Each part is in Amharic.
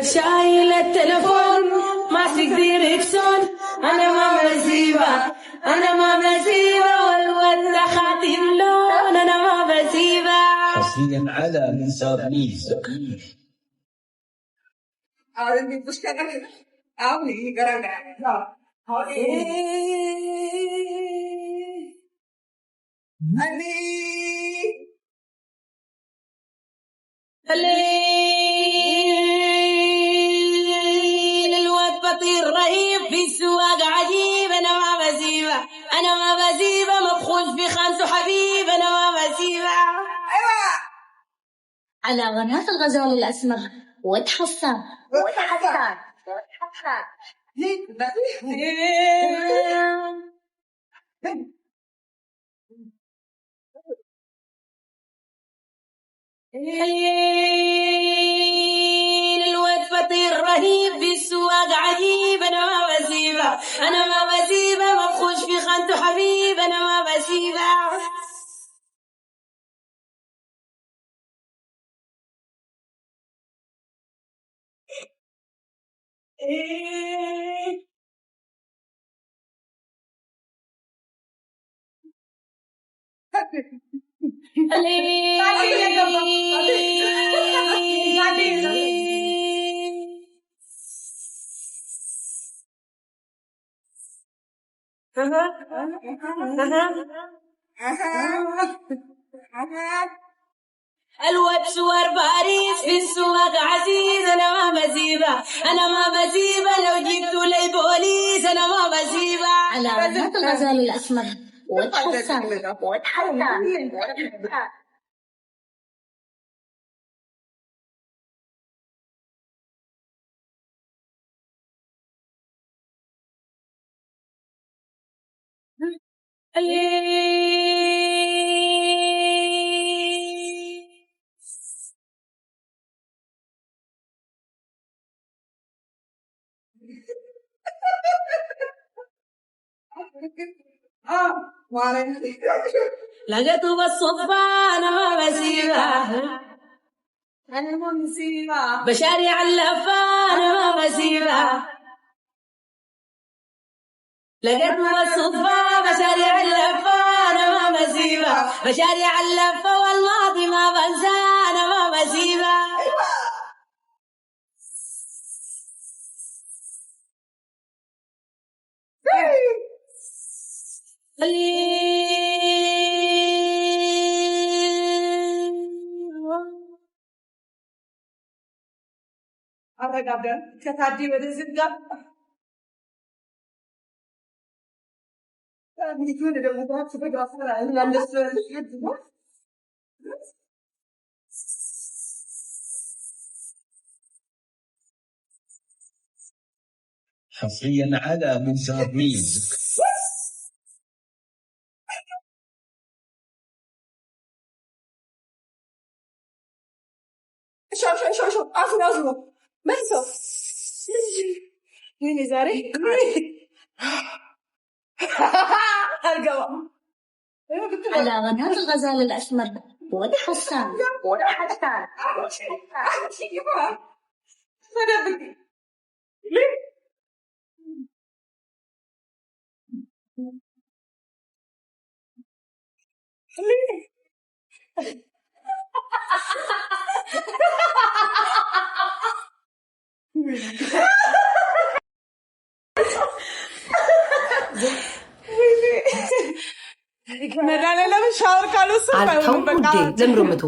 شايل التلفون ماسك ديركسون انا ما بسيبه انا ما بسيبه والولد خاطر لون انا ما بسيبه حصريا على منصات ميزة. الليل الواد فطير رهيب في السواق عجيب انا ما بسيبه انا ما بسيبه مبخوش في خانته حبيب انا ما بسيبه على قناة الغزال الأسمر وتحصن الواد فطير رهيب في السواق عجيب انا ما بسيبه انا ما بسيبه مبخوش في خانته حبيب انا ما بسيبه الواد صور باريس في السواق عزيز انا ما بسيبه انا ما بسيبه لو جبتوا لي بوليس انا ما بسيبه علامات الغزال الأسمر وتحسن لقيته بالصدفة أنا ما بسيبها بشارع اللفة أنا ما بسيبها لقيته بالصدفة بشارع اللفة أنا ما بسيبها بشارع اللفة والماضي ما بنسى أنا ما بسيبها حصريا على منصات ميوزك. شو أصله ما يسوى مين زاري علامات الغزال الأسمر وتحسن ለምሮምቱ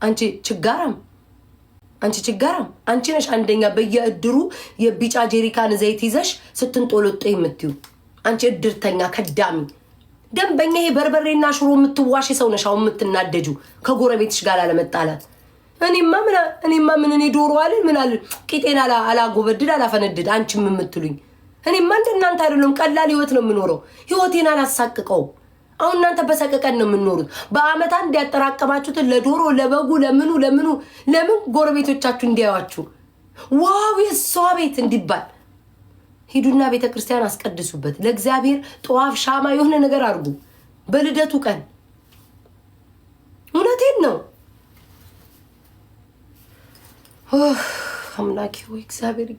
አንቺ ችጋራም አንቺ ነሽ አንደኛ በየእድሩ የቢጫ ጄሪካን ዘይት ይዘሽ ስትንጦለጦ የምትዩ አንቺ እድርተኛ ከዳሚ ደንበኛ ይሄ በርበሬና ሽሮ የምትዋሽ ሰው ነሽ አሁን የምትናደጁ ከጎረቤትሽ ጋር አለመጣላት እኔማ ምን እኔ ዶሮ አለ ምን አለ ቂጤና አላጎበድድ አላፈነድድ አንቺም የምትሉኝ እኔማ እንደናንተ አይደለም ቀላል ህይወት ነው የምኖረው ህይወቴን አላሳቅቀው አሁን እናንተ በሰቀቀን ነው የምኖሩት በአመት አንድ ያጠራቀማችሁትን ለዶሮ ለበጉ ለምን ጎረቤቶቻችሁ እንዲያዩአችሁ ዋው የሷ ቤት እንዲባል ሂዱና ቤተክርስቲያን አስቀድሱበት ለእግዚአብሔር ጧፍ ሻማ የሆነ ነገር አድርጉ በልደቱ ቀን እውነቴን ነው አምላኬ ወይ እግዚአብሔር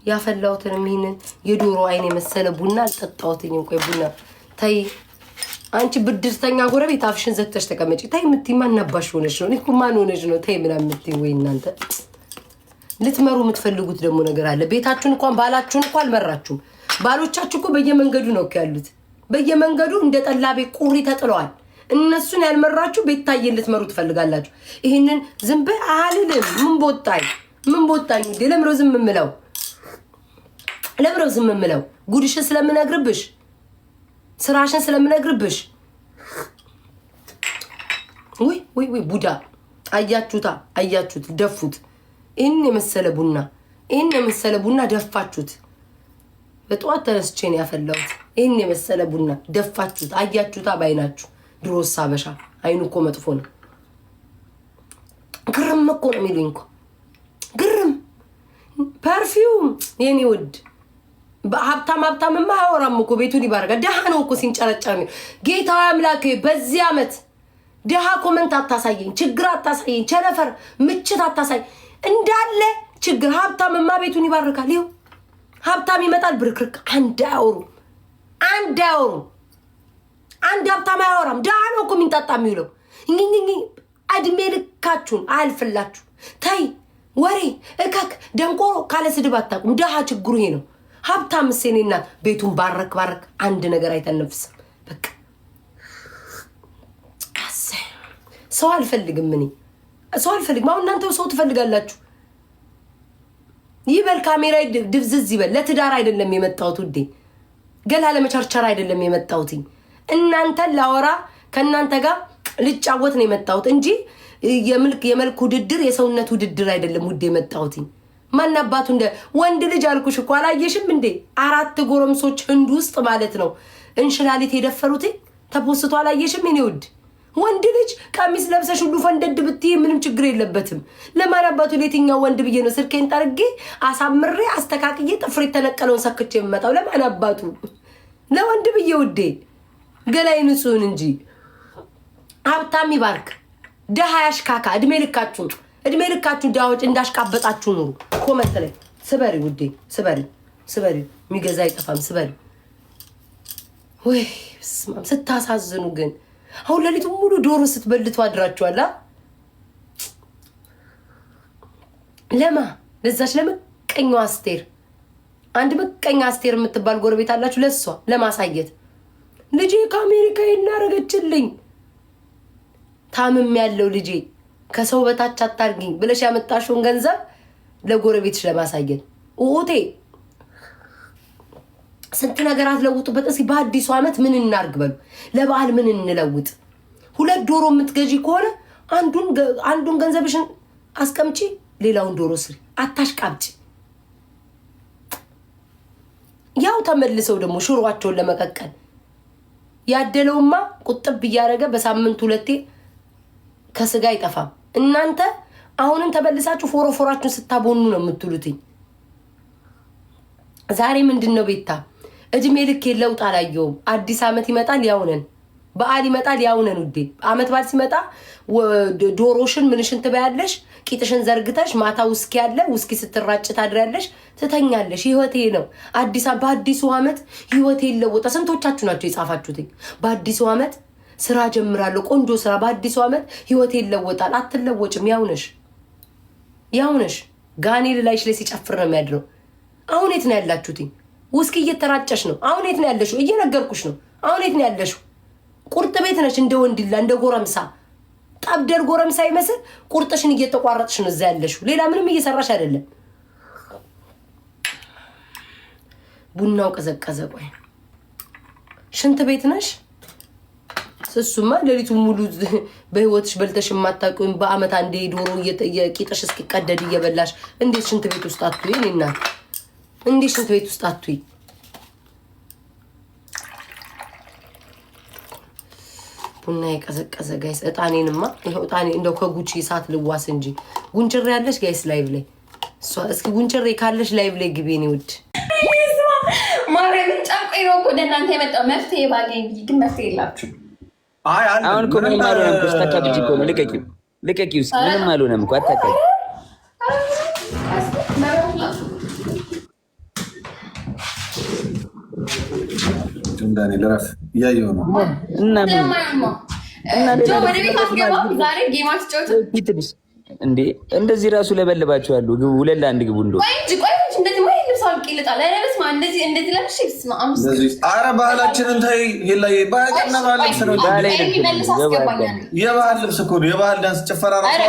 ያፈላውትን ይሄንን የዶሮ አይን የመሰለ ቡና አልጠጣሁትኝም ቆይ ቡና ታይ አንቺ ብድርተኛ ጎረቤት አፍሽን ዘግተሽ ተቀመጪ ታይ ምትይማን ነባሽ ሆነሽ ነው እኮ ማን ሆነሽ ነው ታይ ምናምን ምትይ ወይ እናንተ ልትመሩ የምትፈልጉት ደግሞ ነገር አለ ቤታችሁን እንኳን ባላችሁን እንኳን አልመራችሁም ባሎቻችሁ እኮ በየመንገዱ ነው ያሉት በየመንገዱ እንደ ጠላቤ ቁሪ ተጥለዋል እነሱን ያልመራችሁ ቤት ታየን ልትመሩ ትፈልጋላችሁ ይሄንን ዝም በይ አልልም ምን ቦጣኝ ለምሮ ዝም ምለው ጉድሽን ስለምነግርብሽ ስራሽን ስለምነግርብሽ ወይ ቡዳ አያችሁት ደፉት ይሄን የመሰለ ቡና ደፋችሁት በጧት ተነስቼ ነው ያፈላሁት ይሄን የመሰለ ቡና ደፋችሁት አያችሁታ ባይናችሁ ድሮስ አበሻ አይኑ እኮ መጥፎ ነው ግርም እኮ ነው የሚሉኝ እኮ ግርም ፐርፊውም የኔ ውድ በሀብታምማ አወራም እኮ ቤቱን ይባርጋ ደሃ ነው እኮ ሲንጨረጨር ነው ጌታ አምላክ በዚህ አመት ደሃ ኮመንት አታሳየኝ ችግር አታሳየኝ ቸነፈር ምችት አታሳይ እንዳለ ችግር ሀብታምማ ቤቱን ይባርካል ይኸው ሀብታም ይመጣል ብርክርክ አንድ አውሩ አንድ ሀብታም አያወራም። ድሃ ነው እኮ የሚንጣጣ የሚውለው። እድሜ ልካችሁን አያልፍላችሁ። ተይ ወሬ እካክ ደንቆሮ ካለ ስድብ አታውቁም። ድሃ ችግሩ ይሄ ነው። ሀብታም እሴኔና ቤቱን ባረክ አንድ ነገር አይተነፍስም። በቃ ሰው አልፈልግም። እኔ ሰው አልፈልግም። አሁን እናንተ ሰው ትፈልጋላችሁ። ይበል ካሜራ ድብዝዝ ይበል። ለትዳር አይደለም የመጣሁት ውዴ፣ ገላ ለመቸርቸር አይደለም የመጣሁት። እናንተን ላወራ ከእናንተ ጋር ልጫወት ነው የመጣሁት እንጂ የመልክ ውድድር የሰውነት ውድድር አይደለም ውዴ የመጣሁት። ማናባቱ እንደ ወንድ ልጅ አልኩሽ እኮ አላየሽም እንዴ? 4 ጎረምሶች ህንድ ውስጥ ማለት ነው እንሽላሊት የደፈሩት ተፖስቶ አላየሽም? እኔ ውድ ወንድ ልጅ ቀሚስ ለብሰሽ ሁሉ ፈንደድ ብትይ ምንም ችግር የለበትም። ለማናባቱ ለየትኛው ወንድ ብዬ ነው ስልኬን ጠርጌ አሳምሬ አስተካክዬ ጥፍሬ ተነቀለውን ሰክቼ የምመጣው? ለማናባቱ ለወንድ ብዬ ውዴ፣ ገላይ ንጹህን እንጂ ሀብታም ይባርክ፣ ደሃ ያሽካካ። እድሜ ልካችሁን ዳዎች እንዳሽቃበጣችሁ ኑሩ። ኮመንት ላይ ስበሪ ውዴ፣ ስበሪ የሚገዛ አይጠፋም። ስበሪ። ወይ ስታሳዝኑ ግን አሁን ሌሊቱ ሙሉ ዶሮ ስትበልቱ አድራችኋላ። ለዛች ለምቀኛዋ አስቴር፣ አንድ ምቀኛ አስቴር የምትባል ጎረቤት አላችሁ። ለሷ ለማሳየት ልጄ ከአሜሪካ እናረገችልኝ ታምም ያለው ልጄ ከሰው በታች አታርጊኝ ብለሽ ያመጣሽውን ገንዘብ ለጎረቤትሽ ለማሳየት ኡቴ ስንት ነገራት ለውጡበት። እስኪ በአዲሱ ዓመት ምን እናርግ በሉ። ለበዓል ምን እንለውጥ? 2 ዶሮ የምትገዢ ከሆነ አንዱን ገንዘብሽን አስቀምጪ፣ ሌላውን ዶሮ ስሪ። አታሽቃብጪ። ያው ተመልሰው ደግሞ ሽሮአቸውን ለመቀቀል ያደለውማ ቁጥብ እያደረገ በሳምንት 2 ከስጋ አይጠፋም። እናንተ አሁንም ተበልሳችሁ ፎሮፎራችሁን ስታቦኑ ነው የምትሉትኝ። ዛሬ ምንድን ነው ቤታ እድሜ ልክ ለውጥ አላየውም። አዲስ ዓመት ይመጣል ያውነን፣ በዓል ይመጣል ያውነን ውዴ። ዓመት በዓል ሲመጣ ዶሮሽን ምንሽን ትበያለሽ፣ ቂጥሽን ዘርግተሽ ማታ ውስኪ ያለ ውስኪ ስትራጭ ታድሪያለሽ፣ ትተኛለሽ። ህይወቴ ነው። በአዲሱ ዓመት ህይወቴ ይለወጣ። ስንቶቻችሁ ናቸው የጻፋችሁትኝ? በአዲሱ ዓመት ስራ ጀምራለሁ፣ ቆንጆ ስራ። በአዲሱ ዓመት ህይወቴ ይለወጣል። አትለወጭም። ያውነሽ ጋኔል ላይሽ ላይ ሲጨፍር ነው የሚያድረው። አሁን የት ነው ያላችሁትኝ? ውስኪ እየተራጨሽ ነው። አሁን የት ነው ያለሽው? እየነገርኩሽ ነው። አሁን የት ነው ያለሽው? ቁርጥ ቤት ነሽ፣ እንደ ወንድላ እንደ ጎረምሳ ጠብደር ጎረምሳ ይመስል ቁርጥሽን እየተቋረጥሽ ነው እዛ ያለሽው። ሌላ ምንም እየሰራሽ አይደለም። ቡናው ቀዘቀዘ። ቆይ ሽንት ቤት ነሽ? እሱማ ሌሊቱ ሙሉ በህይወትሽ በልተሽ የማታውቂውን በአመት አንዴ ዶሮ የቂጥሽ እስኪቀደድ እየበላሽ እንዴት ሽንት ቤት ውስጥ አትይ? እኔ እናት እንዴት ሽንት ቤት ውስጥ አትይ? ቡና የቀዘቀዘ ጋይስ። እጣኔንማ ይኸው እጣኔ እንደው ከጉቺ እሳት ልዋስ እንጂ ጉንጭሬ ያለሽ ጋይስ ላይቭ ላይ እሷ። እስኪ ጉንጭሬ ካለሽ ላይቭ ላይ ግቢ። እኔ ውድ ማርያምን ጫንቆኝ ነው ወደ እናንተ የመጣው። መፍትሄ ባገኝ ግን መፍትሄ የላችሁ። አሁን እኮ ምንም አልሆነም እኮ ስታካብጂ እኮ ነው። ልቀቂው እስኪ። ምንም አልሆነም እኮ አታካብጂ። እንዳኔ ለራፍ እያየሁ ነው እና ወደ ቤት አስገባ። ዛሬ ጌማት ጨውት እንዴ እንደዚህ ራሱ ለበልባችኋሉ። ግቡ፣ 2-1 ግቡ። እንደው ቆይ እንጂ እንደዚህ ማለት ልብስ አውልቅ ይልጣል። አረ በስመ አብ እንደዚህ ለብሽ በስመ አብ። ኧረ ባህላችንን ተይ። የላይ ባህልና ባህል ልብስ ነው። የባህል ልብስ እኮ ነው። የባህል ዳንስ ጭፈራ ራሱ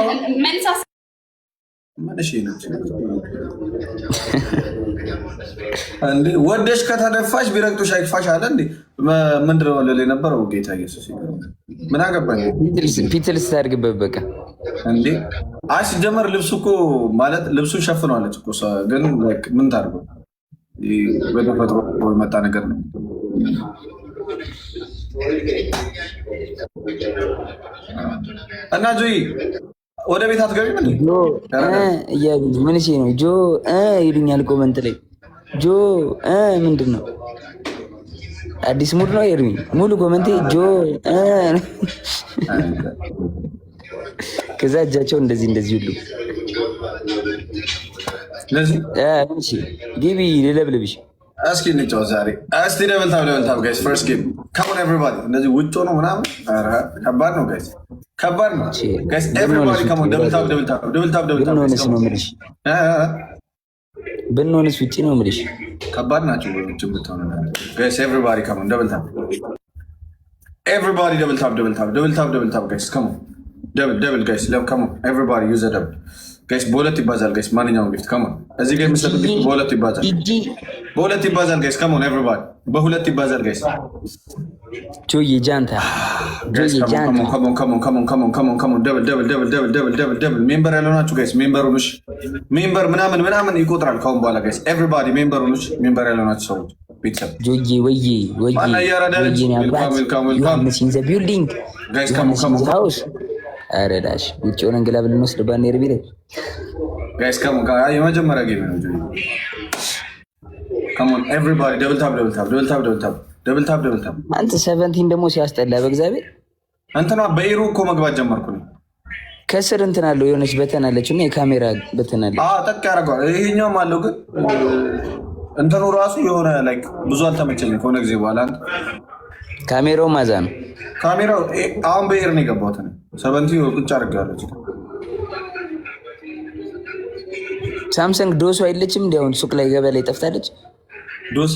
ምን እሺ ነው እንዴ? ወደሽ ከተደፋሽ ቢረግጡሽ አይክፋሽ አለ እንዴ? ምንድን ነው ወለለ የነበረው? ጌታ ኢየሱስ ምን አገባኝ። ፒትልስ ታርግበት በቃ እንዴ። አይ ሲጀመር ልብሱ እኮ ማለት ልብሱን ሸፍነዋለች እኮ ግን ምን ታርገው? በተፈጥሮ የመጣ ነገር ነው። እና ጆይ ወደ ቤት አትገቢም እንዴ? ምን እሺ ነው ጆ ይሉኛል ኮመንት ላይ ጆ ምንድን ነው አዲስ ሙድ ነው ኤርሚ ሙሉ ኮመንቴ ጆ ከዛ እጃቸው እንደዚህ ሁሉ ለዚህ እሺ ግቢ ልለብልብሽ እስኪ እንጫወት ዛሬ። እስቲ ደብል ታብ ጋይስ። ፈርስት ጌም ካሞን ኤቨሪባዲ። እንደዚህ ውጭ ነው ምናምን ከባድ ነው ጋይስ፣ ከባድ ነው ጋይስ። ኤቨሪባዲ ካሞን ደብል ታብ ብንሆንስ ውጭ ነው የምልሽ። ከባድ ናቸው ጋይስ። ኤቨሪባዲ ካሞን ደብል ታብ፣ ኤቨሪባዲ ደብል ታብ ጋይስ። ካሞን ደብል ጋይስ። ካሞን ኤቨሪባዲ ዩዝ ደብል ጋይስ። በሁለት ይባዛል ጋይስ። ማንኛውም ጊፍት ካሞን እዚህ ጋር የምትሰጡት በሁለት ይባዛል ጋይስ። ካሞን ኤቨሪባዲ በሁለት ይባዛል ጋይስ። ጆዬ ጃንታ ደብል ሜምበር ያልሆናችሁ ጋይስ ሜምበር ሁኑሽ። ሜምበር ምናምን ይቆጥራል ካሁን በኋላ ጋይስ። ኤቨሪባዲ ሜምበር ሁኑሽ። ሜምበር ያልሆናችሁ ሰዎች ቤተሰብ ጆዬ ወዬ ቢልዲንግ ጋይስ አረዳሽ ውጭ ሆነ እንግላ ብንወስድ ባኔር ቢለ ጋይስ የመጀመሪያ ጌም ነው። ካሞን ኤቨሪባዲ ደብል ታብ አንተ 17 ደግሞ ሲያስጠላ በእግዚአብሔር እንትና በኢሮ እኮ መግባት ጀመርኩ ነው። ከስር እንትን አለው የሆነች በተን አለች እና የካሜራ በተን አለች። ጠቅ ያደርገዋል። ይሄኛውም አለው ግን እንትኑ ራሱ የሆነ ላይክ ብዙ አልተመቸኝም ከሆነ ጊዜ በኋላ። ካሜራው ማዛ ነው። ካሜራው አሁን በኢር ነው የገባሁት ነው። 17 ቁጭ አድርጋለች። ሳምሰንግ ዶሱ አይለችም እንዴ? አሁን ሱቅ ላይ ገበያ ላይ ጠፍታለች። ዶስ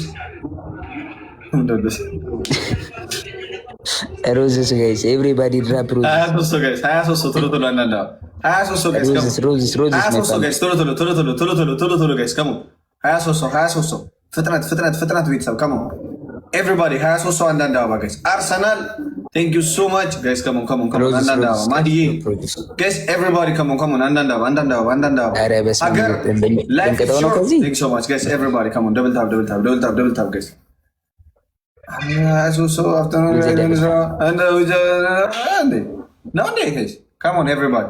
ሮዝስ ጋይስ ኤቭሪባዲ ድራፕ ሮዝ 23 ጋይስ 23 ቶሎ አንዳንዳ 23 ጋይስ ሮዝስ ጋይስ ቶሎ ጋይስ ከሙ 23 ፍጥነት ቤተሰብ ከሙ ኤቭሪባዲ 23 አንዳንድ አበባ ጋይስ። አርሰናል ቴንክ ዩ ሶ ማች ጋይስ። ከሙ አንዳንድ አበባ ማዲዬ ጋይስ ኤቭሪባዲ ከሙ አንዳንድ አበባ ሀገር ላይፍ ሾርት ቴንክ ዩ ሶ ማች ጋይስ ኤቭሪባዲ ከሙ ደብል ታብ ጋይስ። 23 አፍተርኑን ካሞን ኤቭሪባዲ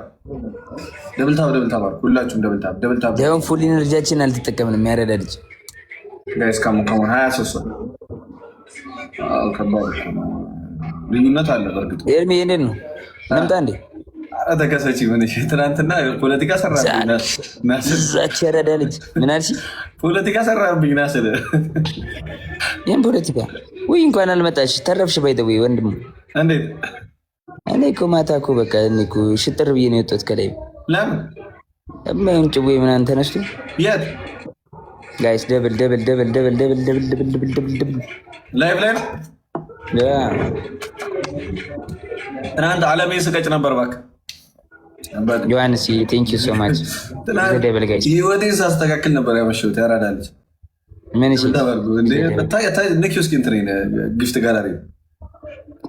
ደብል ታብ ሁላችሁም ደብል ታብ ያው ፉል ኢነርጂያችን አልተጠቀምንም። ያረዳ ልጅ ጋይስ ካሞን 23 ከባድ ልዩነት አለ። በእርግጥ ኤርሚ የኔን ነው እንምጣ እንዴ? ተከሰች ምን ትናንትና ፖለቲካ ሰራብኝ ዛች ያረዳ ልጅ ምን አልሽ? ፖለቲካ ሰራብኝ ናስለ ይሄን ፖለቲካ ወይ እንኳን አልመጣሽ ተረፍሽ። ባይተው ወንድም እንዴት እኔ እኮ ማታ እኮ በቃ እኔ እኮ ሽጥር ብዬ ነው የወጣሁት ከላይ። ለምን እማይን ጭዌ ምናምን ተነስቶ የት ጋይስ ደብል ላይቭ ላይ ነው። ትናንት አለሜ ስቀጭ ነበር እባክህ ዮሐንስ ቴንክ ዩ ሶ ማች። ደብል ጋይስ ህይወቴን ሳስተካክል ነበር ያመሸሁት። ያራዳለች ምን እሺ ንኪ ውስጥ እንትን ግፍት ጋላሪ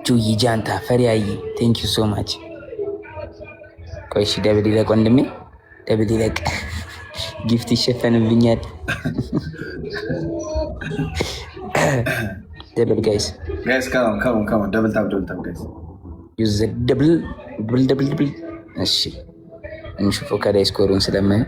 ጁይ ጃንታ ፈሪያይ ቴንክ ዩ ሶ ማች። ቆይ እሺ ደብል ይለቅ ወንድሜ ደብል ይለቅ ጊፍት ይሸፈንብኛል። ደብል ጋይስ ካሞን ደብል ታብ ጋይስ ዩዝ ደብል እሺ እንሽፎ ከላይ ስኮሩን ስለማይ